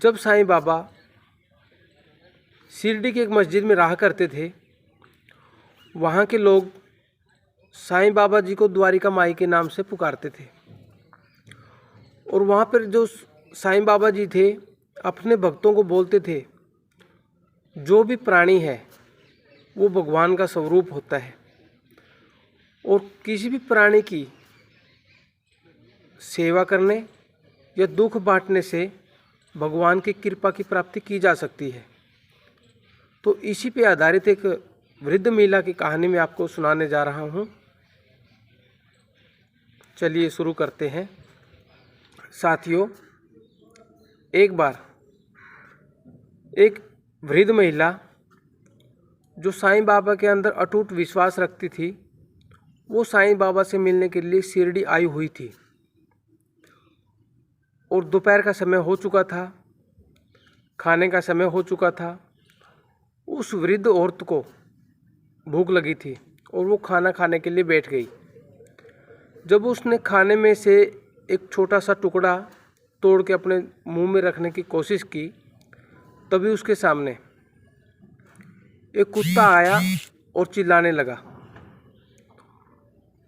जब साईं बाबा शिरडी की एक मस्जिद में रहा करते थे, वहाँ के लोग साईं बाबा जी को द्वारिका माई के नाम से पुकारते थे। और वहाँ पर जो साईं बाबा जी थे अपने भक्तों को बोलते थे, जो भी प्राणी है वो भगवान का स्वरूप होता है और किसी भी प्राणी की सेवा करने या दुख बांटने से भगवान की कृपा की प्राप्ति की जा सकती है। तो इसी पे आधारित एक वृद्ध महिला की कहानी मैं आपको सुनाने जा रहा हूँ। चलिए शुरू करते हैं। साथियों, एक बार एक वृद्ध महिला जो साईं बाबा के अंदर अटूट विश्वास रखती थी, वो साईं बाबा से मिलने के लिए शिरडी आई हुई थी और दोपहर का समय हो चुका था, खाने का समय हो चुका था। उस वृद्ध औरत को भूख लगी थी और वो खाना खाने के लिए बैठ गई। जब उसने खाने में से एक छोटा सा टुकड़ा तोड़ के अपने मुंह में रखने की कोशिश की, तभी उसके सामने एक कुत्ता आया और चिल्लाने लगा।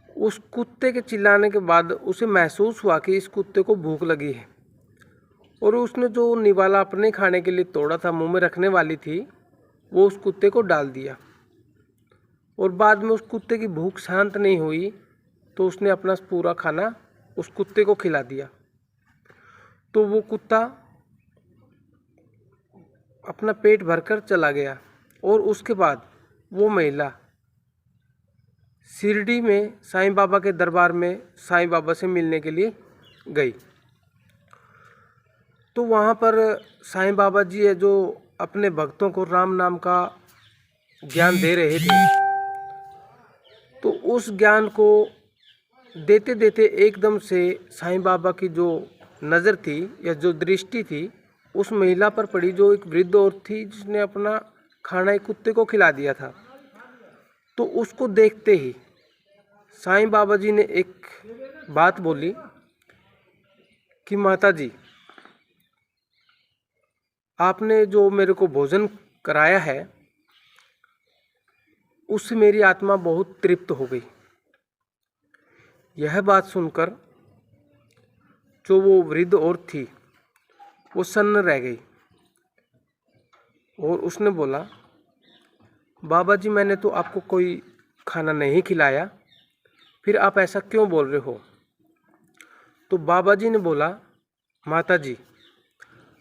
उस कुत्ते के चिल्लाने के बाद उसे महसूस हुआ कि इस कुत्ते को भूख लगी है और उसने जो निवाला अपने खाने के लिए तोड़ा था, मुंह में रखने वाली थी, वो उस कुत्ते को डाल दिया। और बाद में उस कुत्ते की भूख शांत नहीं हुई तो उसने अपना पूरा खाना उस कुत्ते को खिला दिया। तो वो कुत्ता अपना पेट भरकर चला गया और उसके बाद वो महिला शिरडी में साईं बाबा के दरबार में साईं बाबा से मिलने के लिए गई। तो वहाँ पर साईं बाबा जी है जो अपने भक्तों को राम नाम का ज्ञान दे रहे थे। तो उस ज्ञान को देते देते एकदम से साईं बाबा की जो नज़र थी या जो दृष्टि थी उस महिला पर पड़ी, जो एक वृद्ध औरत थी जिसने अपना खाना एक कुत्ते को खिला दिया था। तो उसको देखते ही साईं बाबा जी ने एक बात बोली कि माता जी, आपने जो मेरे को भोजन कराया है उससे मेरी आत्मा बहुत तृप्त हो गई। यह बात सुनकर जो वो वृद्ध औरत थी वो सन्न रह गई और उसने बोला, बाबा जी मैंने तो आपको कोई खाना नहीं खिलाया, फिर आप ऐसा क्यों बोल रहे हो? तो बाबा जी ने बोला, माता जी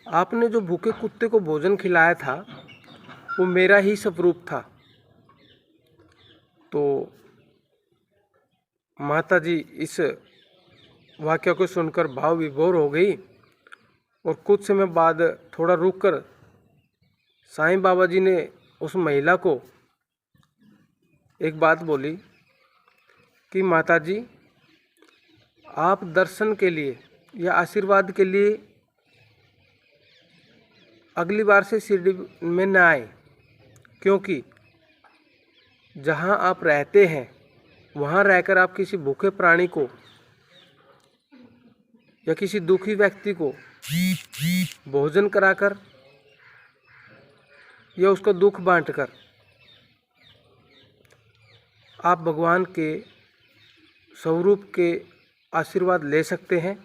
आपने जो भूखे कुत्ते को भोजन खिलाया था वो मेरा ही स्वरूप था। तो माता जी इस वाक्य को सुनकर भाव विभोर हो गई और कुछ समय बाद थोड़ा रुककर साईं बाबा जी ने उस महिला को एक बात बोली कि माता जी, आप दर्शन के लिए या आशीर्वाद के लिए अगली बार से शिरडी में न आए, क्योंकि जहां आप रहते हैं वहां रहकर आप किसी भूखे प्राणी को या किसी दुखी व्यक्ति को भोजन कराकर या उसका दुख बांटकर आप भगवान के स्वरूप के आशीर्वाद ले सकते हैं।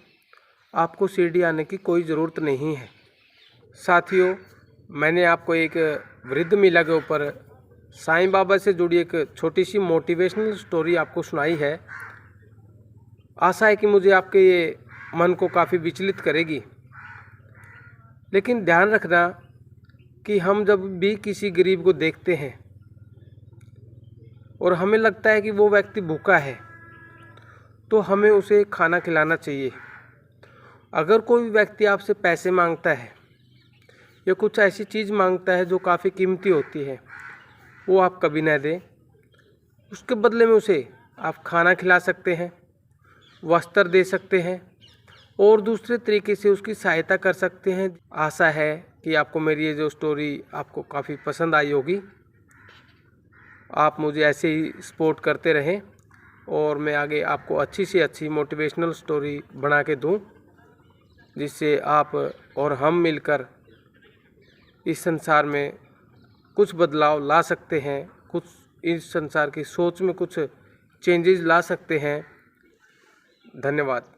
आपको शिरडी आने की कोई ज़रूरत नहीं है। साथियों, मैंने आपको एक वृद्ध महिला के ऊपर साईं बाबा से जुड़ी एक छोटी सी मोटिवेशनल स्टोरी आपको सुनाई है। आशा है कि मुझे आपके ये मन को काफ़ी विचलित करेगी। लेकिन ध्यान रखना कि हम जब भी किसी गरीब को देखते हैं और हमें लगता है कि वो व्यक्ति भूखा है तो हमें उसे खाना खिलाना चाहिए। अगर कोई व्यक्ति आपसे पैसे मांगता है या कुछ ऐसी चीज़ मांगता है जो काफ़ी कीमती होती है, वो आप कभी न दें। उसके बदले में उसे आप खाना खिला सकते हैं, वस्त्र दे सकते हैं और दूसरे तरीके से उसकी सहायता कर सकते हैं। आशा है कि आपको मेरी ये जो स्टोरी आपको काफ़ी पसंद आई होगी। आप मुझे ऐसे ही सपोर्ट करते रहें और मैं आगे आपको अच्छी से अच्छी मोटिवेशनल स्टोरी बना के दूं, जिससे आप और हम मिलकर इस संसार में कुछ बदलाव ला सकते हैं, कुछ इस संसार की सोच में कुछ चेंजेस ला सकते हैं। धन्यवाद।